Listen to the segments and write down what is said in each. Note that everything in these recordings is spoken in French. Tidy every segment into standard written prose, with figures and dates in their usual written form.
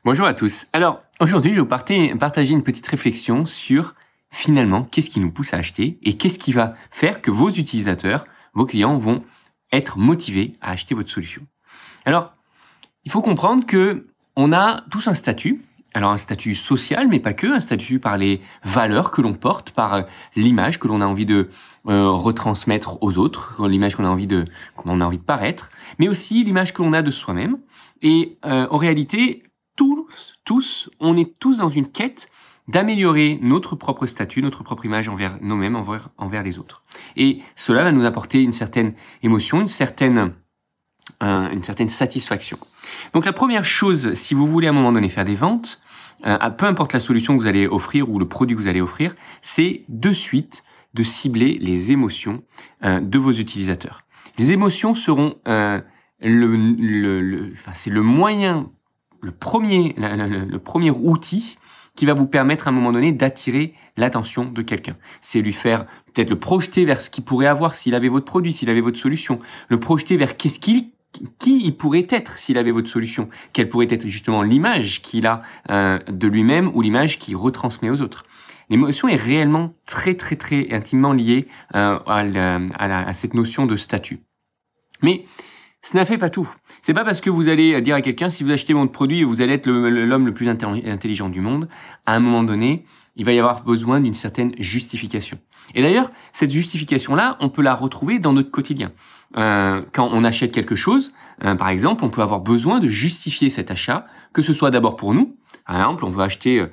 Bonjour à tous. Alors, aujourd'hui, je vais vous partager une petite réflexion sur, finalement, qu'est-ce qui nous pousse à acheter et qu'est-ce qui va faire que vos utilisateurs, vos clients vont être motivés à acheter votre solution. Alors, il faut comprendre que on a tous un statut. Alors, un statut social, mais pas que, un statut par les valeurs que l'on porte, par l'image que l'on a envie de retransmettre aux autres, l'image qu'on a envie de, comment on a envie de paraître, mais aussi l'image que l'on a de soi-même. Et en réalité, tous, on est tous dans une quête d'améliorer notre propre statut, notre propre image envers nous-mêmes, envers les autres. Et cela va nous apporter une certaine émotion, une certaine satisfaction. Donc la première chose, si vous voulez à un moment donné faire des ventes, peu importe la solution que vous allez offrir ou le produit que vous allez offrir, c'est de suite de cibler les émotions de vos utilisateurs. Les émotions seront c'est le moyen, le premier outil qui va vous permettre à un moment donné d'attirer l'attention de quelqu'un. C'est lui faire peut-être le projeter vers ce qu'il pourrait avoir s'il avait votre produit, s'il avait votre solution, le projeter vers qui il pourrait être s'il avait votre solution, quelle pourrait être justement l'image qu'il a de lui-même ou l'image qu'il retransmet aux autres. L'émotion est réellement très intimement liée à cette notion de statut. Mais ça n'a fait pas tout. C'est pas parce que vous allez dire à quelqu'un, si vous achetez mon produit, vous allez être l'homme le plus intelligent du monde. À un moment donné, il va y avoir besoin d'une certaine justification. Et d'ailleurs, cette justification-là, on peut la retrouver dans notre quotidien. Quand on achète quelque chose, par exemple, on peut avoir besoin de justifier cet achat, que ce soit d'abord pour nous. Par exemple, on veut acheter,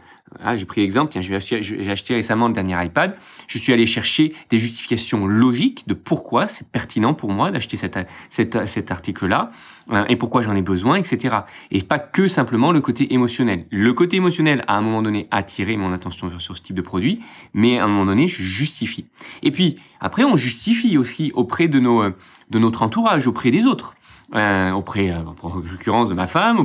j'ai pris l'exemple, tiens, j'ai acheté récemment le dernier iPad. Je suis allé chercher des justifications logiques de pourquoi c'est pertinent pour moi d'acheter cet article-là et pourquoi j'en ai besoin, etc. Et pas que simplement le côté émotionnel. Le côté émotionnel, à un moment donné, a attiré mon attention sur ce type de produit, mais à un moment donné, je justifie. Et puis, après, on justifie aussi auprès de notre entourage, auprès des autres. Auprès, en l'occurrence de ma femme, vous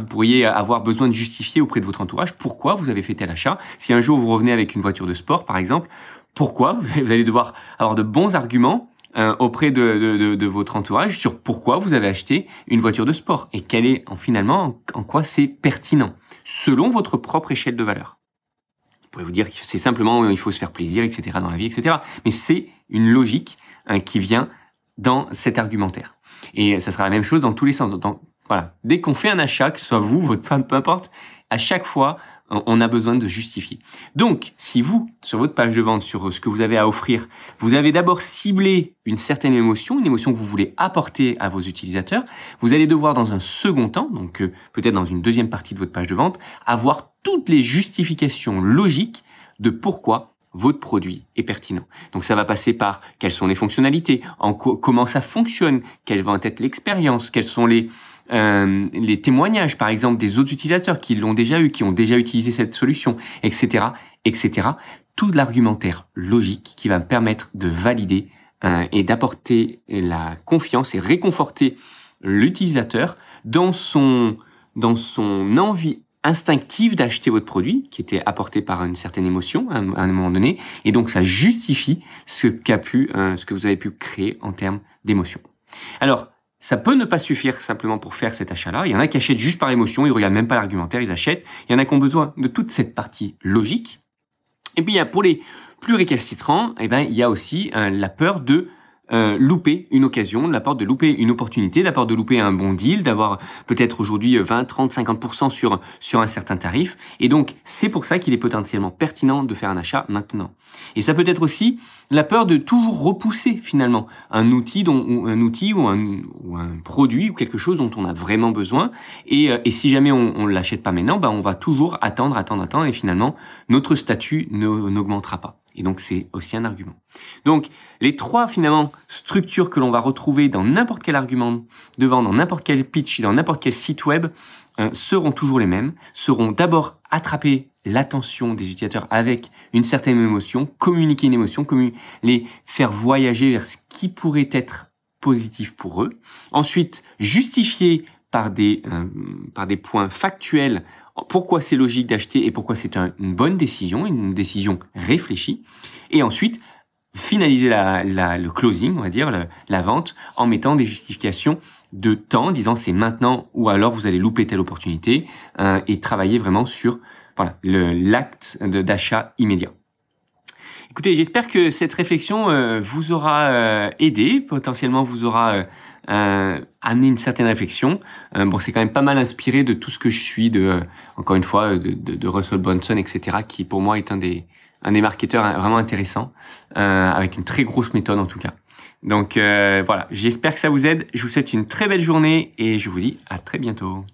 pourriez avoir besoin de justifier auprès de votre entourage pourquoi vous avez fait tel achat. Si un jour vous revenez avec une voiture de sport, par exemple, pourquoi vous allez devoir avoir de bons arguments auprès de votre entourage sur pourquoi vous avez acheté une voiture de sport et quel est finalement en quoi c'est pertinent selon votre propre échelle de valeur. Vous pouvez vous dire que c'est simplement il faut se faire plaisir, etc. dans la vie, etc. Mais c'est une logique qui vient dans cet argumentaire. Et ça sera la même chose dans tous les sens. Voilà. Dès qu'on fait un achat, que ce soit vous, votre femme, peu importe, à chaque fois, on a besoin de justifier. Donc, si vous, sur votre page de vente, sur ce que vous avez à offrir, vous avez d'abord ciblé une certaine émotion, une émotion que vous voulez apporter à vos utilisateurs, vous allez devoir dans un second temps, donc peut-être dans une deuxième partie de votre page de vente, avoir toutes les justifications logiques de pourquoi votre produit est pertinent. Donc ça va passer par quelles sont les fonctionnalités, comment ça fonctionne, quelle va être l'expérience, quels sont les témoignages par exemple des autres utilisateurs qui l'ont déjà eu, qui ont déjà utilisé cette solution, etc., etc. Tout l'argumentaire logique qui va me permettre de valider et d'apporter la confiance et réconforter l'utilisateur dans son envie instinctive d'acheter votre produit, qui était apporté par une certaine émotion à un moment donné, et donc ça justifie ce que vous avez pu créer en termes d'émotion. Alors, ça peut ne pas suffire simplement pour faire cet achat-là. Il y en a qui achètent juste par émotion, ils regardent même pas l'argumentaire, ils achètent. Il y en a qui ont besoin de toute cette partie logique. Et puis, pour les plus récalcitrants, il y a aussi la peur de louper une occasion, la peur de louper une opportunité, la peur de louper un bon deal, d'avoir peut-être aujourd'hui 20, 30, 50% sur un certain tarif. Et donc, c'est pour ça qu'il est potentiellement pertinent de faire un achat maintenant. Et ça peut être aussi la peur de toujours repousser finalement un outil ou un produit ou quelque chose dont on a vraiment besoin. Et si jamais on ne l'achète pas maintenant, on va toujours attendre et finalement, notre statut n'augmentera pas. Et donc, c'est aussi un argument. Donc, les trois, finalement, structures que l'on va retrouver dans n'importe quel argument de vente, dans n'importe quel pitch, dans n'importe quel site web, seront toujours les mêmes, seront d'abord attraper l'attention des utilisateurs avec une certaine émotion, communiquer une émotion, les faire voyager vers ce qui pourrait être positif pour eux. Ensuite, justifier par des points factuels pourquoi c'est logique d'acheter et pourquoi c'est une bonne décision, une décision réfléchie. Et ensuite, finaliser le closing, on va dire, la vente, en mettant des justifications de temps, disant c'est maintenant ou alors vous allez louper telle opportunité, et travailler vraiment sur voilà, l'acte d'achat immédiat. Écoutez, j'espère que cette réflexion vous aura aidé, potentiellement vous aura amené une certaine réflexion. Bon, c'est quand même pas mal inspiré de tout ce que je suis, encore une fois, de Russell Brunson, etc., qui pour moi est un des marketeurs vraiment intéressants, avec une très grosse méthode en tout cas. Donc voilà, j'espère que ça vous aide. Je vous souhaite une très belle journée et je vous dis à très bientôt.